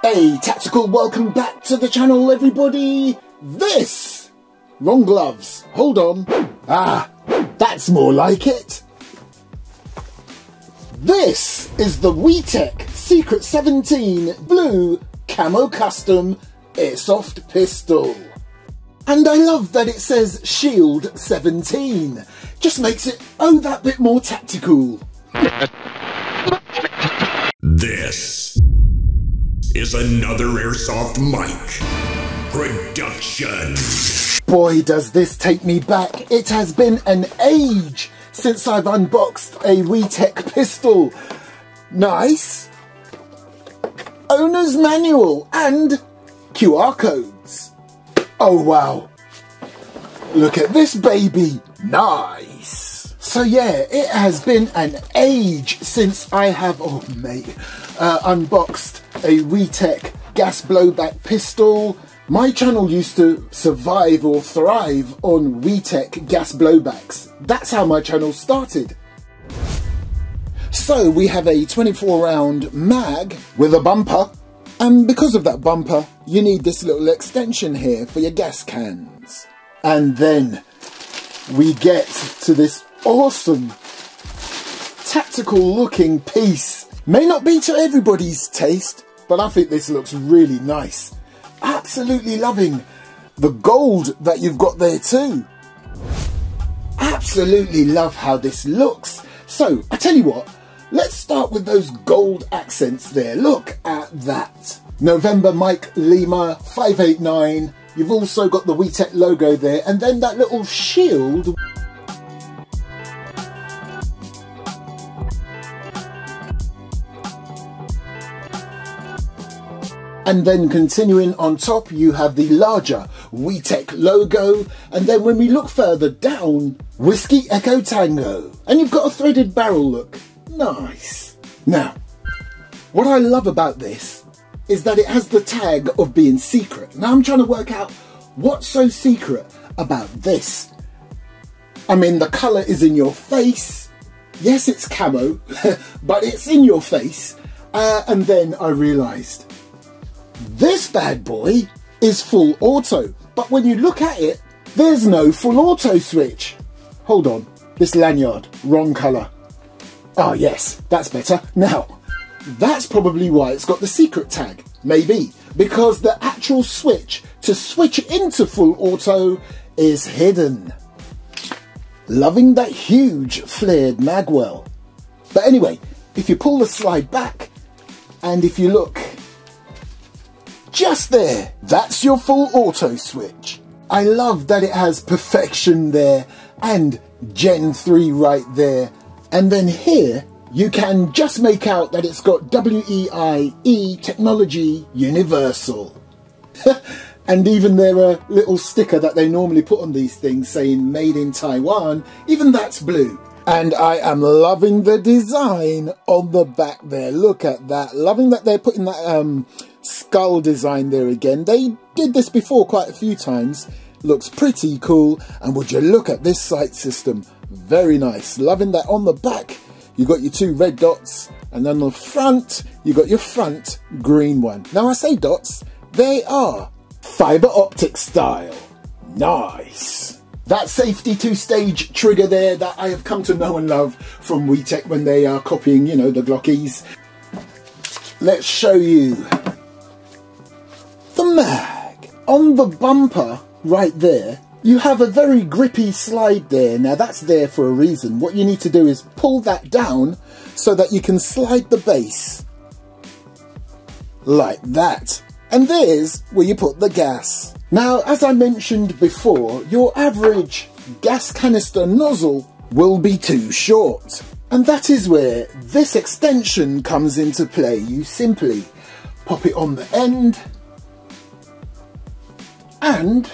Hey, Tactical, welcome back to the channel, everybody. Wrong gloves, hold on. Ah, that's more like it. This is the WeTech Secret 17 Blue Camo Custom Airsoft Pistol. And I love that it says Shield 17. Just makes it, that bit more tactical. This is another Airsoft mic production. Boy, does this take me back. It has been an age since I've unboxed a WeTech pistol. Nice. Owner's manual and QR codes. Oh wow. Look at this baby. Nice. So yeah, it has been an age since I have, unboxed a WeTech gas blowback pistol. My channel used to survive or thrive on WeTech gas blowbacks. That's how my channel started. So we have a 24 round mag with a bumper. And because of that bumper, you need this little extension here for your gas cans. And then we get to this awesome tactical looking piece. May not be to everybody's taste, but I think this looks really nice. Absolutely loving the gold that you've got there too. Absolutely love how this looks. So I tell you what, let's start with those gold accents there. Look at that. November Mike Lima 589. You've also got the WeTech logo there, and then that little shield. And then continuing on top, you have the larger WeTech logo. And then when we look further down, Whiskey Echo Tango. And you've got a threaded barrel look. Nice. Now, what I love about this is that it has the tag of being secret. Now I'm trying to work out what's so secret about this. I mean, the colour is in your face. Yes, it's camo, but it's in your face. And then I realised, this bad boy is full auto, but when you look at it, there's no full auto switch. Hold on, this lanyard, wrong colour. Oh yes, that's better. Now, that's probably why it's got the secret tag. Maybe, because the actual switch to switch into full auto is hidden. Loving that huge flared magwell. But anyway, if you pull the slide back, and if you look, just there, that's your full auto switch. I love that it has perfection there and Gen 3 right there. And then here, you can just make out that it's got WEIE Technology Universal. And even their little sticker that they normally put on these things saying made in Taiwan, even that's blue. And I am loving the design on the back there. Look at that. Loving that they're putting that skull design there again. They did this before quite a few times. Looks pretty cool. And would you look at this sight system? Very nice. Loving that on the back you got your two red dots, and then on the front you got your front green one. Now I say dots, they are fibre optic style. Nice. That safety two-stage trigger there that I have come to know and love from WeTech when they are copying, you know, the Glockies. Let's show you the mag. On the bumper right there, you have a very grippy slide there. Now that's there for a reason. What you need to do is pull that down so that you can slide the base like that. And there's where you put the gas. Now, as I mentioned before, your average gas canister nozzle will be too short. And that is where this extension comes into play. You simply pop it on the end and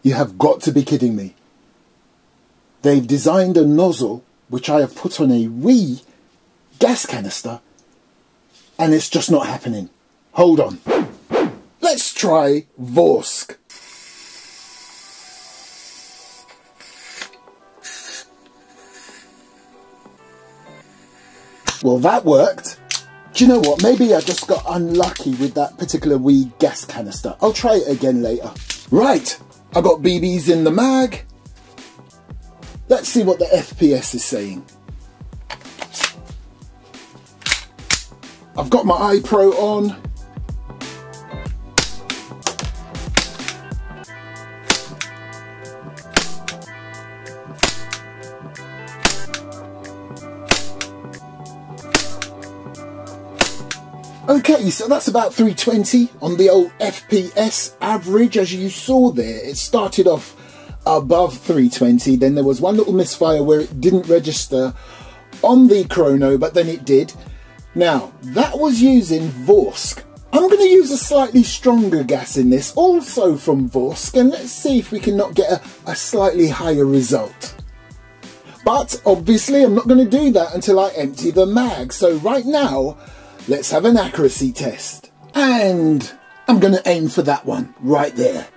you have got to be kidding me. They've designed a nozzle which I have put on a wee gas canister and it's just not happening. Hold on. Let's try Vorsk. Well, that worked. Do you know what? Maybe I just got unlucky with that particular wee gas canister. I'll try it again later. Right, I got BBs in the mag. Let's see what the FPS is saying. I've got my iPro on. Okay, so that's about 320 on the old FPS average. As you saw there, it started off above 320, then there was one little misfire where it didn't register on the chrono, but then it did. Now, that was using Vorsk. I'm going to use a slightly stronger gas in this, also from Vorsk, and let's see if we can not get a slightly higher result. But obviously I'm not going to do that until I empty the mag, so right now let's have an accuracy test. And I'm going to aim for that one right there.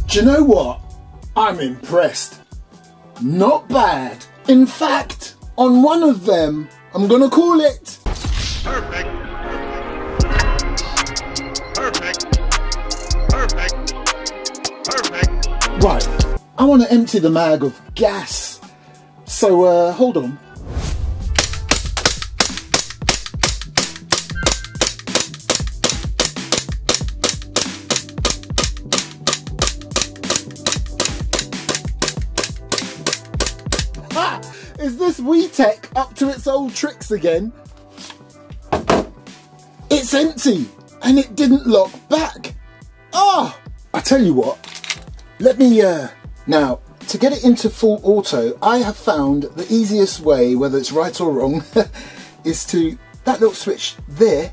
Do you know what? I'm impressed. Not bad. In fact, on one of them, I'm gonna call it Perfect. Perfect. Perfect. Perfect. Right, I want to empty the mag of gas. So, hold on. Is this WeTech up to its old tricks again? It's empty and it didn't lock back. Ah! I tell you what, let me, now, to get it into full auto, I have found the easiest way, whether it's right or wrong, is to, that little switch there,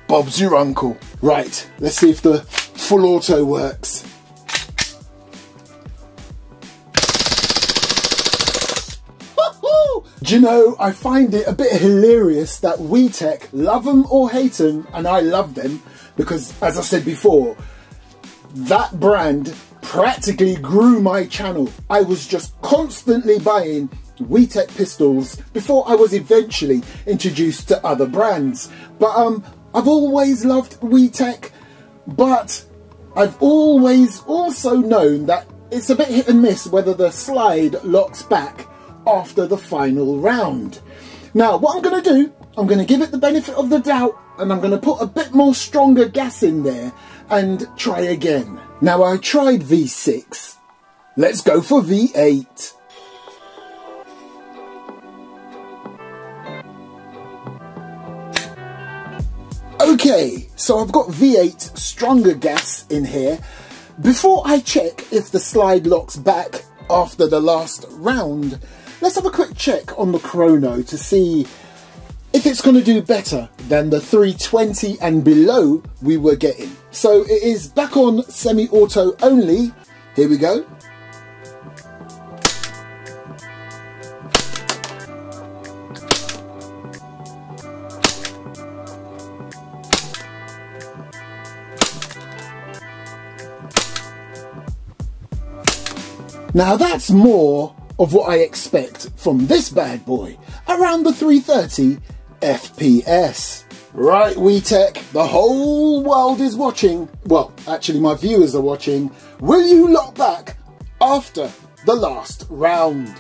Bob's your uncle. Right, let's see if the full auto works. Do you know, I find it a bit hilarious that WeTech, love them or hate them, and I love them because, as I said before, that brand practically grew my channel. I was just constantly buying WeTech pistols before I was eventually introduced to other brands. But I've always loved WeTech, but I've always also known that it's a bit hit and miss whether the slide locks back after the final round. Now, what I'm going to do, I'm going to give it the benefit of the doubt and I'm going to put a bit more stronger gas in there and try again. Now, I tried V6. Let's go for V8. Okay, so I've got V8 stronger gas in here. Before I check if the slide locks back after the last round, let's have a quick check on the chrono to see if it's going to do better than the 320 and below we were getting. So it is back on semi-auto only. Here we go. Now that's more of what I expect from this bad boy, around the 330 FPS. Right, WeTech, the whole world is watching. Well, actually my viewers are watching. Will you lock back after the last round?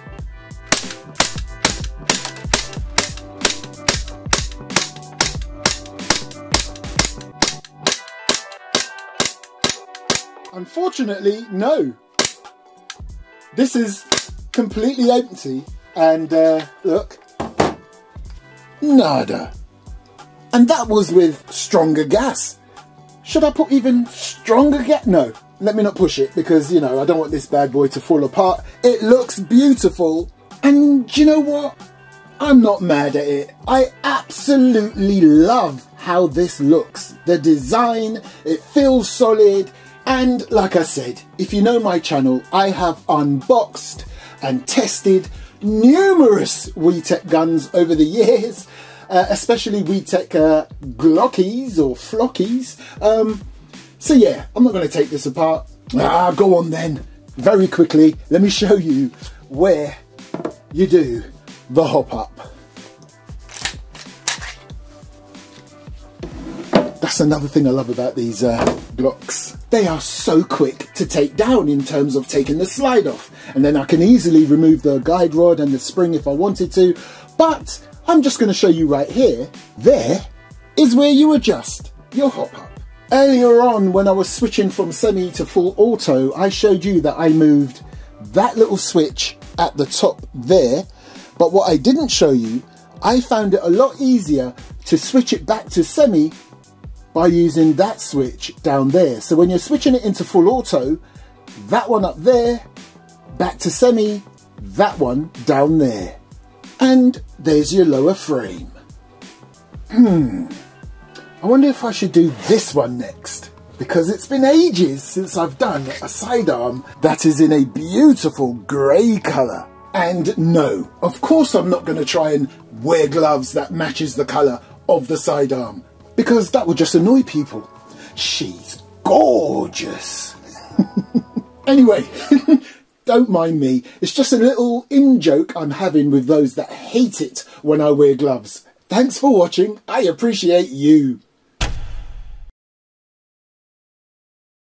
Unfortunately, no. This is completely empty and look, nada. And that was with stronger gas. Should I put even stronger gas? No, let me not push it because, you know, I don't want this bad boy to fall apart. It looks beautiful and do you know what? I'm not mad at it. I absolutely love how this looks. The design, it feels solid. And like I said, if you know my channel, I have unboxed and tested numerous WeTech guns over the years, especially WeTech Glockies or Flockies. So yeah, I'm not going to take this apart. Go on then. Very quickly, let me show you where you do the Hopup. That's another thing I love about these Glocks. They are so quick to take down in terms of taking the slide off. And then I can easily remove the guide rod and the spring if I wanted to. But I'm just going to show you right here. There is where you adjust your Hopup. Earlier on, when I was switching from semi to full auto, I showed you that I moved that little switch at the top there. But what I didn't show you, I found it a lot easier to switch it back to semi by using that switch down there. So when you're switching it into full auto, that one up there, back to semi, that one down there. And there's your lower frame. I wonder if I should do this one next, because it's been ages since I've done a sidearm that is in a beautiful grey colour. And no, of course I'm not going to try and wear gloves that matches the colour of the sidearm, because that would just annoy people. She's gorgeous. Anyway, don't mind me. It's just a little in-joke I'm having with those that hate it when I wear gloves. Thanks for watching. I appreciate you.